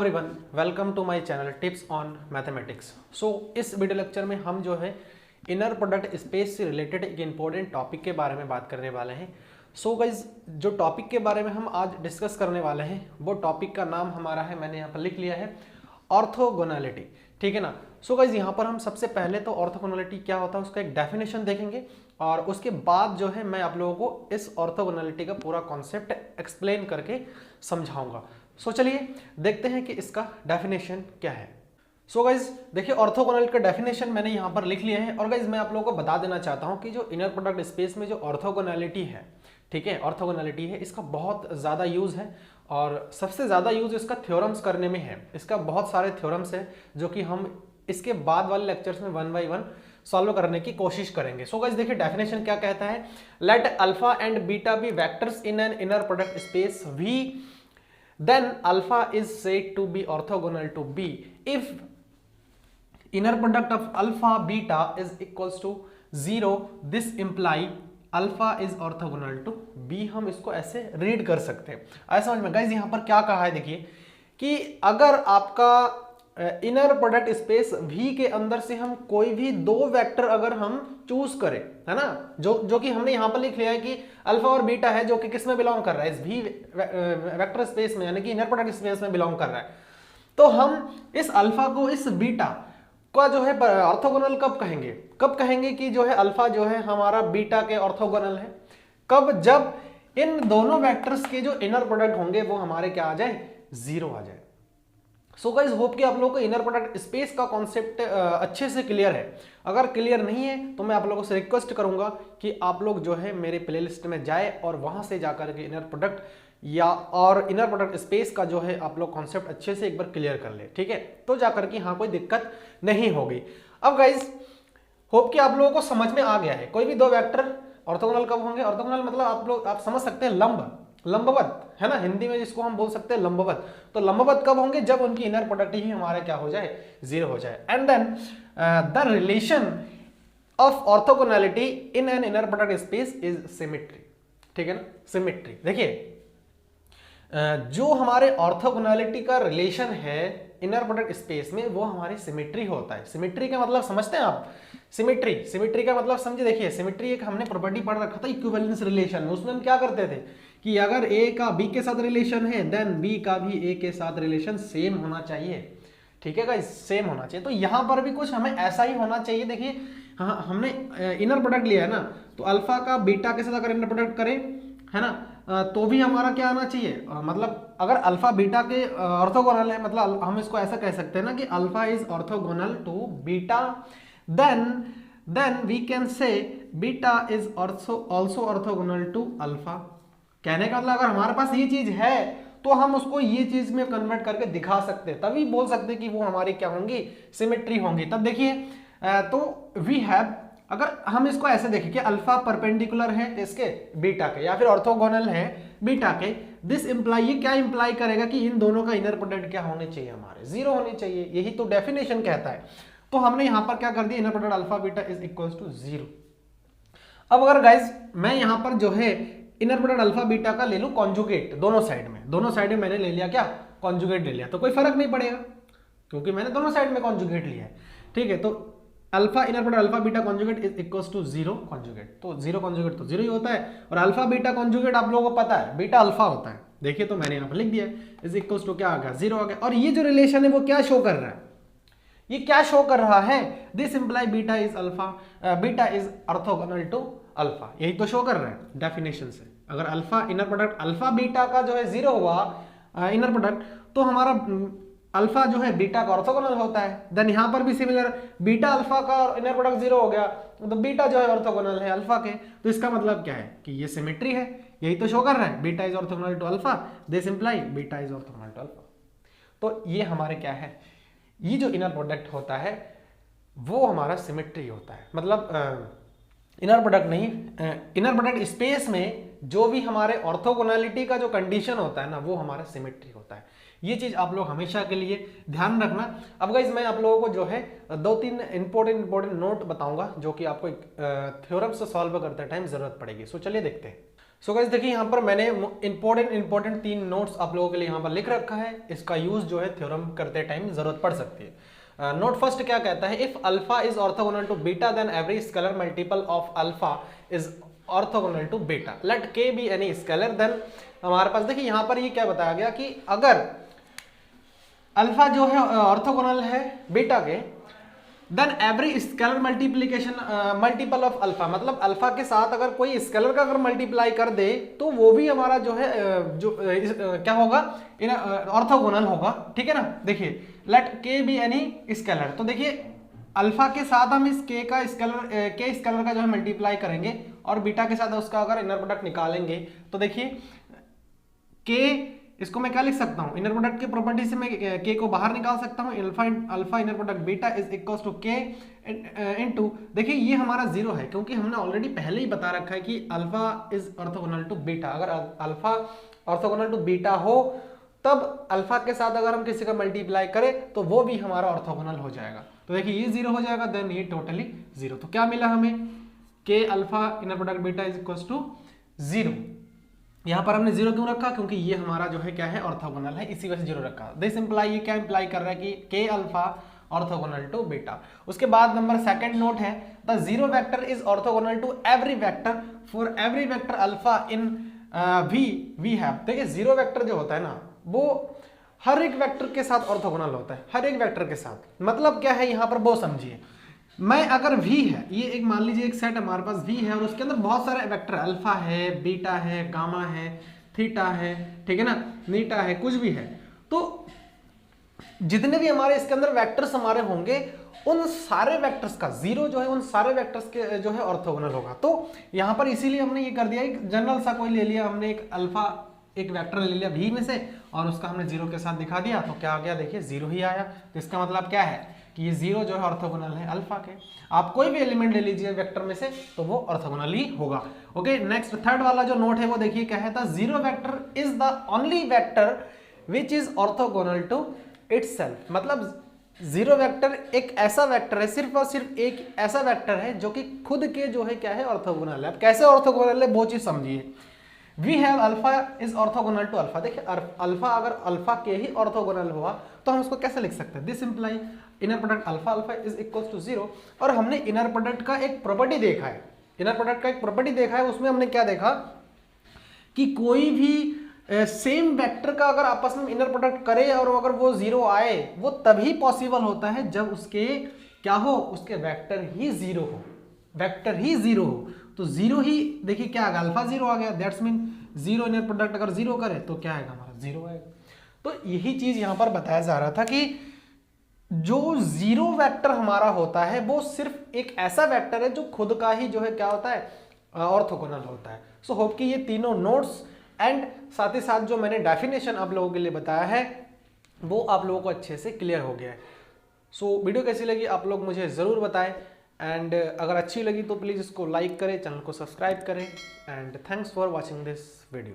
Everyone, welcome to my channel tips on mathematics. इस video lecture में हम जो है इनर प्रोडक्ट स्पेस से रिलेटेड एक इंपॉर्टेंट टॉपिक के बारे में बात करने वाले हैं। गाइज, जो टॉपिक के बारे में हम आज डिस्कस करने वाले हैं वो टॉपिक का नाम हमारा है, मैंने यहाँ पर लिख लिया है, ऑर्थोगोनैलिटी। ठीक है ना। गाइज, यहाँ पर हम सबसे पहले तो ऑर्थोगोनैलिटी क्या होता है उसका एक डेफिनेशन देखेंगे और उसके बाद जो है मैं आप लोगों को इस ऑर्थोगोनैलिटी का पूरा कॉन्सेप्ट एक्सप्लेन करके समझाऊंगा। चलिए देखते हैं कि इसका डेफिनेशन क्या है। गाइज देखिए, ऑर्थोगोनल का डेफिनेशन मैंने यहाँ पर लिख लिया है और गाइज मैं आप लोगों को बता देना चाहता हूँ कि जो इनर प्रोडक्ट स्पेस में जो ऑर्थोगोनैलिटी है, ठीक है, ऑर्थोगोनैलिटी है, इसका बहुत ज़्यादा यूज़ है और सबसे ज़्यादा यूज़ इसका थ्योरम्स करने में है। इसका बहुत सारे थ्योरम्स है जो कि हम इसके बाद वाले लेक्चर्स में वन बाई वन सॉल्व करने की कोशिश करेंगे। गाइज देखिए, डेफिनेशन क्या कहता है, let alpha and beta be vectors in an inner product space V, then alpha is said to be orthogonal to B if inner product of alpha beta is equals to 0. This imply alpha is orthogonal to B। हम इसको ऐसे read कर सकते हैं। ऐसा समझ में। Guys यहाँ पर क्या कहा है, देखिए कि अगर आपका इनर प्रोडक्ट स्पेस V के अंदर से हम कोई भी दो वेक्टर अगर हम चूज करें, है ना, जो कि हमने यहाँ पर लिख लिया है कि अल्फा और बीटा है, जो कि किस में बिलोंग कर रहा है, इस V वेक्टर स्पेस में, यानी कि इनर प्रोडक्ट स्पेस में बिलोंग कर रहा है। तो हम इस अल्फा को इस बीटा का जो है ऑर्थोगोनल कब कहेंगे, कि जो है अल्फा जो है हमारा बीटा के ऑर्थोगोनल है, कब, जब इन दोनों वेक्टर्स के जो इनर प्रोडक्ट होंगे वो हमारे क्या आ जाए, 0 आ जाए। गाइस होप कि आप लोगों को इनर प्रोडक्ट स्पेस का कॉन्सेप्ट अच्छे से क्लियर है। अगर क्लियर नहीं है तो मैं आप लोगों से रिक्वेस्ट करूंगा कि आप लोग जो है मेरे प्लेलिस्ट में जाए और वहां से जाकर के इनर प्रोडक्ट और इनर प्रोडक्ट स्पेस का जो है आप लोग कॉन्सेप्ट अच्छे से एक बार क्लियर कर ले, ठीक है, तो जाकर के हाँ कोई दिक्कत नहीं होगी। अब गाइस होप कि आप लोगों को समझ में आ गया है, कोई भी दो वेक्टर ऑर्थोगोनल कब होंगे। ऑर्थोगोनल मतलब आप समझ सकते हैं लंबवत, है ना, हिंदी में जिसको हम बोल सकते हैं लंबवत। तो लंबवत कब होंगे, जब उनकी इनर प्रोडक्ट ही हमारे क्या हो जाए, 0 हो जाए। And then the relation of orthogonality in an inner product space is symmetry. ठीक है ना, सिमेट्री। देखिए जो हमारे ऑर्थोगोनैलिटी का रिलेशन है इनर प्रोडक्ट स्पेस में वो हमारी सिमेट्री होता है। सिमेट्री का मतलब समझते हैं आप, सिमेट्री का मतलब समझे। देखिए सिमेट्री एक हमने प्रॉपर्टी पढ़ रखा था इक्विवेलेंस रिलेशन में, उसमें हम क्या करते थे कि अगर ए का बी के साथ रिलेशन है देन बी का भी ए के साथ रिलेशन सेम होना चाहिए। ठीक है गाइस, सेम होना चाहिए। तो यहाँ पर भी कुछ हमें ऐसा ही होना चाहिए। देखिए हाँ, हमने इनर प्रोडक्ट लिया है ना, तो अल्फा का बीटा के साथ अगर इनर प्रोडक्ट करें, है ना, तो भी हमारा क्या आना चाहिए, मतलब अगर अल्फा बीटा के ऑर्थोगोनल है, मतलब हम इसको ऐसा कह सकते हैं ना कि alpha is orthogonal to beta, then we can say beta is also orthogonal to alpha. कहने का मतलब अगर हमारे पास ये चीज है तो हम उसको ये चीज में कन्वर्ट करके दिखा सकते हैं, तभी बोल सकते हैं कि वो हमारी क्या होंगी, सिमेट्री होंगी। तब देखिए तो वी हैव, अगर हम इसको ऐसे देखें कि अल्फा परपेंडिकुलर है इसके बीटा के या फिर ऑर्थोगोनल है बीटा के, दिस इंप्लाई, ये क्या इंप्लाई करेगा कि इन दोनों का इनर प्रोडक्ट क्या होने चाहिए, हमारे 0 होने चाहिए। यही तो डेफिनेशन कहता है। तो हमने यहां पर क्या कर दिया, inner product alpha beta is equals to 0। अब अगर गाइज मैं यहां पर जो है इनर प्रोडक्ट अल्फा बीटा का ले लूं कॉन्जुगेट, दोनों साइड में मैंने ले लिया क्या, कॉन्जुगेट ले लिया, तो कोई फर्क नहीं पड़ेगा क्योंकि मैंने दोनों साइड में कॉन्जुगेट लिया है। ठीक है, तो alpha inner product alpha beta conjugate is equals to 0 conjugate, तो 0 कॉन्जुगेट तो 0 ही होता है, और अल्फा बीटा कॉन्जुगेट आप लोगों को पता है बीटा अल्फा होता है। देखिए तो मैंने यहाँ पर लिख दिया इज इक्वल्स टू क्या आ गया, 0 आ गया। और ये जो रिलेशन है वो क्या शो कर रहा है, ये क्या शो कर रहा है, this imply beta is alpha, beta is orthogonal to alpha, यही तो शो कर रहा है डेफिनेशन से। अगर alpha inner product alpha beta का जो है 0 हुआ इनर प्रोडक्ट, तो हमारा अल्फा जो है बीटा का ऑर्थोगोनल होता है। देन यहां पर भी सिमिलर, बीटा अल्फा का इनर प्रोडक्ट 0 हो गया तो बीटा जो है ऑर्थोगोनल है अल्फा के, तो इसका मतलब क्या है कि ये सिमेट्री है, यही तो शो कर रहा है, beta is orthogonal to alpha, this imply beta is orthogonal to alpha. तो ये हमारे क्या है, ये जो इनर प्रोडक्ट होता है वो हमारा सिमेट्री होता है। मतलब इनर प्रोडक्ट नहीं, इनर प्रोडक्ट स्पेस में जो भी हमारे ऑर्थोगोनैलिटी का जो कंडीशन होता है ना वो हमारा सिमेट्री होता है। ये चीज आप लोग हमेशा के लिए ध्यान रखना। अब गाइस मैं आप लोगों को जो है 2-3 इंपॉर्टेंट नोट बताऊंगा जो कि आपको थ्योरम से सॉल्व करते टाइम जरूरत पड़ेगी। चलिए देखते हैं। सो गाइस देखिए यहाँ पर मैंने इंपॉर्टेंट 3 नोट्स आप लोगों के लिए यहाँ पर लिख रखा है। इसका यूज जो है थ्योरम करते टाइम जरूरत पड़ सकती है। नोट फर्स्ट क्या कहता है, if alpha is orthogonal to beta then every scalar multiple of alpha is orthogonal to beta, let k be any scalar. Then हमारे पास देखिए यहाँ पर ये क्या बताया गया कि अगर अल्फा जो है ऑर्थोगोनल है बीटा के, then every scalar multiple of alpha, मतलब अल्फा के साथ अगर कोई स्केलर का अगर मल्टीप्लाई कर दे तो वो भी हमारा जो है क्या होगा, ऑर्थोगोनल होगा। ठीक है ना। देखिए late k be any scalar, तो देखिए अल्फा के साथ हम इस के स्केलर का जो है मल्टीप्लाई करेंगे और बीटा के साथ उसका अगर इनर प्रोडक्ट निकालेंगे तो देखिए के, इसको मैं क्या लिख सकता हूं, इनर प्रोडक्ट की प्रॉपर्टी से मैं के को बाहर निकाल सकता हूं। Alpha inner product beta is equal to k into, देखिए ये हमारा 0 है क्योंकि हमने ऑलरेडी पहले ही बता रखा है कि alpha is orthogonal to beta. अगर अल्फा ऑर्थोगोनल टू बीटा हो तब अल्फा के साथ अगर हम किसी का मल्टीप्लाई करें तो वो भी हमारा ऑर्थोगोनल हो जाएगा। तो देखिए ये 0 हो जाएगा, देन ये टोटली 0। तो क्या मिला हमें, के alpha inner product beta is equal to 0। यहां पर हमने 0 क्यों रखा, क्योंकि ये हमारा जो है क्या है, ऑर्थोगोनल है, इसी वजह से 0 रखा। दिस इंप्लाई, ये क्या इंप्लाई कर रहा है कि के अल्फा ऑर्थोगोनल टू बीटा। उसके बाद नंबर सेकंड नोट है, the zero vector is orthogonal to every vector for every vector alpha in V have. देखिए जीरो वेक्टर जो होता है ना वो हर एक वेक्टर के साथ ऑर्थोगोनल होता है, हर एक वेक्टर के साथ। मतलब क्या है यहाँ पर वो समझिए, मैं अगर v है, ये एक मान लीजिए एक सेट हमारे पास v है और उसके अंदर बहुत सारे वेक्टर अल्फा है, बीटा है, गामा है, थीटा है, ठीक है ना, नीटा है, कुछ भी है, तो जितने भी हमारे इसके अंदर वेक्टर्स हमारे होंगे उन सारे वेक्टर्स का 0 जो है उन सारे वेक्टर्स के जो है ऑर्थोगोनल होगा। तो यहाँ पर इसीलिए हमने ये कर दिया, एक जनरल सा कोई ले लिया हमने, एक अल्फा एक वेक्टर ले लिया v में से और उसका हमने 0 के साथ दिखा दिया, तो क्या आ गया, देखिए 0 ही आया। तो इसका मतलब क्या है कि ये 0 जो है ऑर्थोगोनल है अल्फा के। आप कोई भी एलिमेंट ले लीजिए वेक्टर में से तो वो ऑर्थोगोनल ही होगा। ओके, नेक्स्ट थर्ड वाला जो नोट है वो देखिए क्या है, zero vector is the only vector which is orthogonal to itself. मतलब जीरो वेक्टर एक ऐसा वेक्टर है, सिर्फ और सिर्फ एक ऐसा वेक्टर है जो कि खुद के जो है क्या है, ऑर्थोगोनल है। अब कैसे ऑर्थोगोनल है वो चीज समझिए। We have alpha is orthogonal to alpha. देखिए अल्फा अगर अल्फा के ही ऑर्थोगोनल हुआ तो हम उसको कैसे लिख सकते हैं, this imply inner product alpha alpha is equal to 0। और हमने इनर प्रोडक्ट का एक प्रॉपर्टी देखा है, इनर प्रोडक्ट का एक प्रॉपर्टी देखा है, उसमें हमने क्या देखा कि कोई भी सेम वेक्टर का अगर आपस में इनर प्रोडक्ट करे और अगर वो 0 आए, वो तभी पॉसिबल होता है जब उसके क्या हो, उसके वेक्टर ही 0 हो, वेक्टर ही 0 हो। तो 0 ही, देखिए क्या आ गया, अल्फा 0 आ गया, दैट्स मीन 0 इनर प्रोडक्ट अगर 0 करे तो क्या आएगा, हमारा 0 आएगा। तो यही चीज यहां पर बताया जा रहा था कि जो 0 वेक्टर हमारा होता है वो सिर्फ एक ऐसा वेक्टर है जो खुद का ही जो है क्या होता है, ऑर्थोगोनल होता है। सो होप कि ये तीनों नोट्स एंड साथ ही साथ जो मैंने डेफिनेशन आप लोगों के लिए बताया है वो आप लोगों को अच्छे से क्लियर हो गया है। सो वीडियो कैसी लगी आप लोग मुझे ज़रूर बताएं, एंड अगर अच्छी लगी तो प्लीज़ इसको लाइक करें, चैनल को सब्सक्राइब करें, and thanks for watching this video.